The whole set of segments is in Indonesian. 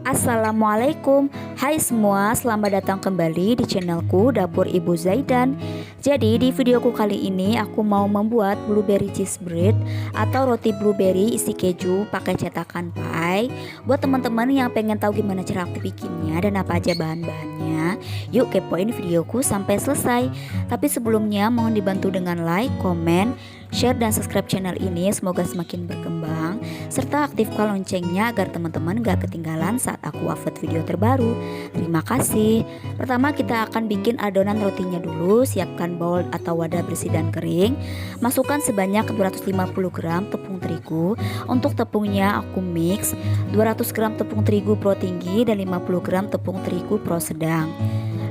Assalamualaikum. Hai semua, selamat datang kembali di channelku Dapur Ibu Zaidan. Jadi di videoku kali ini aku mau membuat blueberry cheese bread atau roti blueberry isi keju pakai cetakan pie. Buat teman-teman yang pengen tahu gimana cara aku bikinnya dan apa aja bahan-bahannya, yuk kepoin videoku sampai selesai. Tapi sebelumnya mohon dibantu dengan like, komen, share dan subscribe channel ini, semoga semakin berkembang, serta aktifkan loncengnya agar teman-teman gak ketinggalan saat aku upload video terbaru. Terima kasih. Pertama kita akan bikin adonan rotinya dulu. Siapkan bowl atau wadah bersih dan kering. Masukkan sebanyak 250 gram tepung terigu. Untuk tepungnya aku mix 200 gram tepung terigu pro tinggi dan 50 gram tepung terigu pro sedang,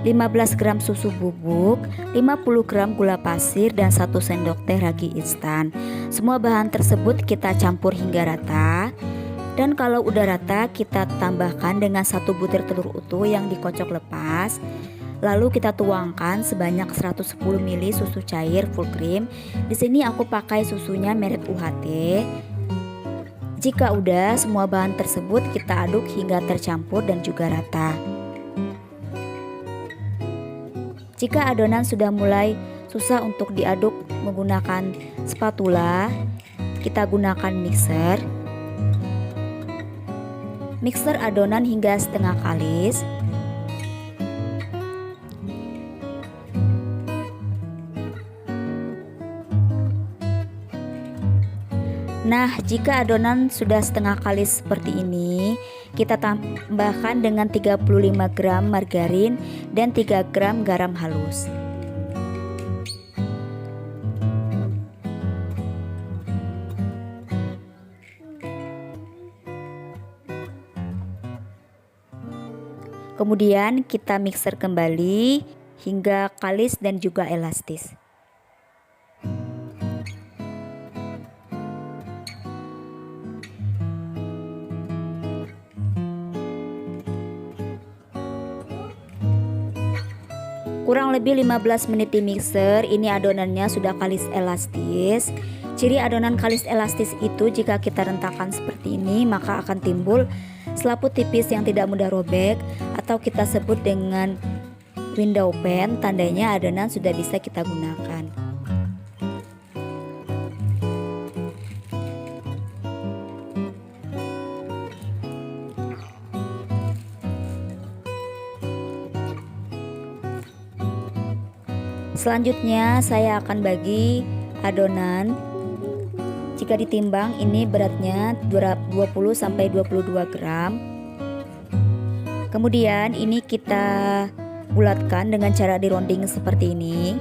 15 gram susu bubuk, 50 gram gula pasir, dan 1 sendok teh ragi instan. Semua bahan tersebut kita campur hingga rata. Dan kalau udah rata, kita tambahkan dengan 1 butir telur utuh yang dikocok lepas. Lalu kita tuangkan sebanyak 110 ml susu cair full cream. Di sini aku pakai susunya merek UHT. Jika udah, semua bahan tersebut kita aduk hingga tercampur dan juga rata. Jika adonan sudah mulai susah untuk diaduk menggunakan spatula, kita gunakan mixer. Mixer adonan hingga setengah kalis. Nah, jika adonan sudah setengah kalis seperti ini, kita tambahkan dengan 35 gram margarin dan 3 gram garam halus. Kemudian kita mixer kembali hingga kalis dan juga elastis. Kurang lebih 15 menit di mixer, ini adonannya sudah kalis elastis. Ciri adonan kalis elastis itu jika kita rentakan seperti ini, maka akan timbul selaput tipis yang tidak mudah robek atau kita sebut dengan window pan, tandanya adonan sudah bisa kita gunakan. Selanjutnya saya akan bagi adonan. Jika ditimbang ini beratnya 20-22 gram. Kemudian ini kita bulatkan dengan cara dironding seperti ini.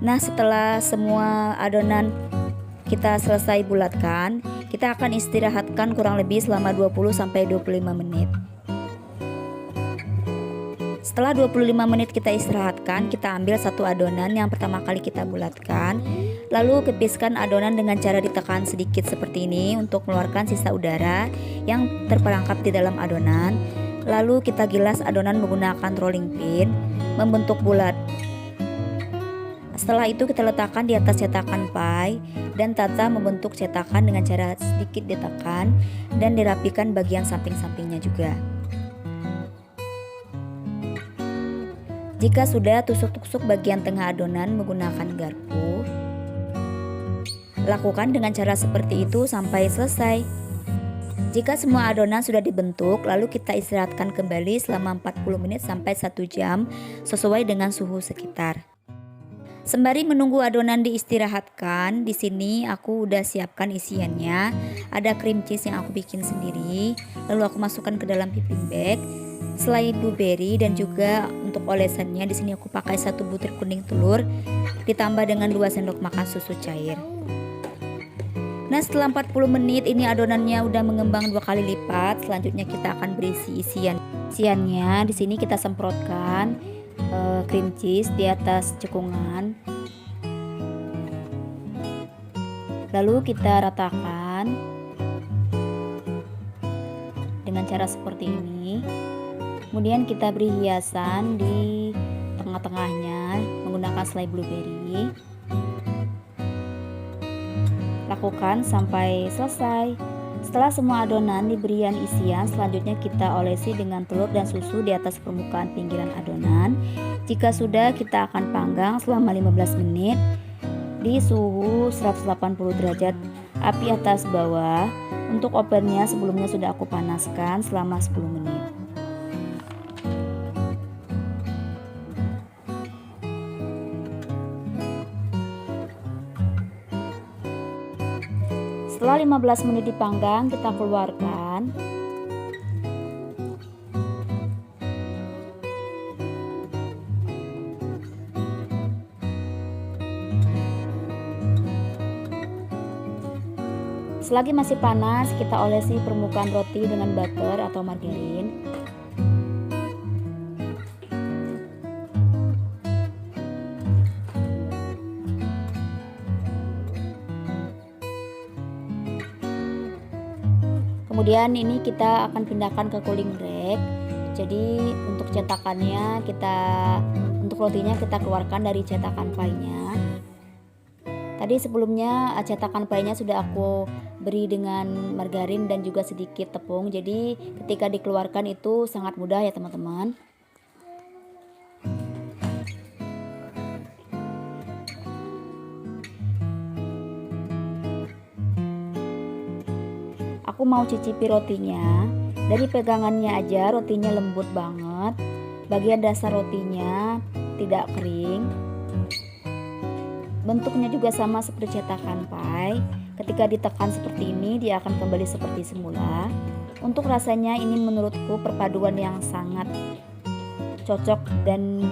Nah, setelah semua adonan kita selesai bulatkan, kita akan istirahatkan kurang lebih selama 20-25 menit. Setelah 25 menit kita istirahatkan, kita ambil satu adonan yang pertama kali kita bulatkan. Lalu kepiskan adonan dengan cara ditekan sedikit seperti ini untuk mengeluarkan sisa udara yang terperangkap di dalam adonan. Lalu kita gilas adonan menggunakan rolling pin membentuk bulat. Setelah itu kita letakkan di atas cetakan pie dan tata membentuk cetakan dengan cara sedikit ditekan dan dirapikan bagian samping-sampingnya juga. Jika sudah, tusuk-tusuk bagian tengah adonan menggunakan garpu. Lakukan dengan cara seperti itu sampai selesai. Jika semua adonan sudah dibentuk, lalu kita istirahatkan kembali selama 40 menit sampai 1 jam sesuai dengan suhu sekitar. Sembari menunggu adonan diistirahatkan, di sini aku udah siapkan isiannya. Ada cream cheese yang aku bikin sendiri, lalu aku masukkan ke dalam piping bag. Selai blueberry dan juga untuk olesannya di sini aku pakai 1 butir kuning telur ditambah dengan 2 sendok makan susu cair. Nah, setelah 40 menit ini adonannya udah mengembang 2 kali lipat. Selanjutnya kita akan berisi isiannya. Di sini kita semprotkan cream cheese di atas cekungan. Lalu kita ratakan dengan cara seperti ini. Kemudian kita beri hiasan di tengah-tengahnya menggunakan selai blueberry. lakukan sampai selesai. Setelah semua adonan diberikan isian, selanjutnya kita olesi dengan telur dan susu di atas permukaan pinggiran adonan. Jika sudah, kita akan panggang selama 15 menit di suhu 180 derajat api atas bawah. Untuk ovennya sebelumnya sudah aku panaskan selama 10 menit. Setelah 15 menit dipanggang, kita keluarkan. Selagi masih panas, kita olesi permukaan roti dengan butter atau margarin. Kemudian ini kita akan pindahkan ke cooling rack. Jadi untuk cetakannya untuk rotinya kita keluarkan dari cetakan pie-nya. Tadi sebelumnya cetakan pie-nya sudah aku beri dengan margarin dan juga sedikit tepung. Jadi ketika dikeluarkan itu sangat mudah ya teman-teman. Aku mau cicipi rotinya. Dari pegangannya aja rotinya lembut banget. Bagian dasar rotinya tidak kering. Bentuknya juga sama seperti cetakan pie. Ketika ditekan seperti ini, dia akan kembali seperti semula. Untuk rasanya ini menurutku perpaduan yang sangat cocok dan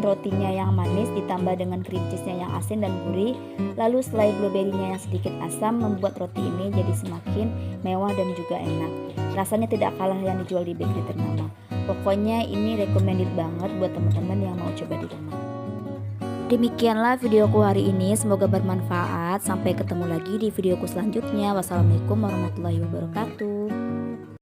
rotinya yang manis ditambah dengan cream cheese-nya yang asin dan gurih. Lalu selai blueberry-nya yang sedikit asam membuat roti ini jadi semakin mewah dan juga enak. Rasanya tidak kalah yang dijual di bakery ternama. Pokoknya ini recommended banget buat teman-teman yang mau coba di rumah. Demikianlah videoku hari ini, semoga bermanfaat. Sampai ketemu lagi di videoku selanjutnya. Wassalamualaikum warahmatullahi wabarakatuh.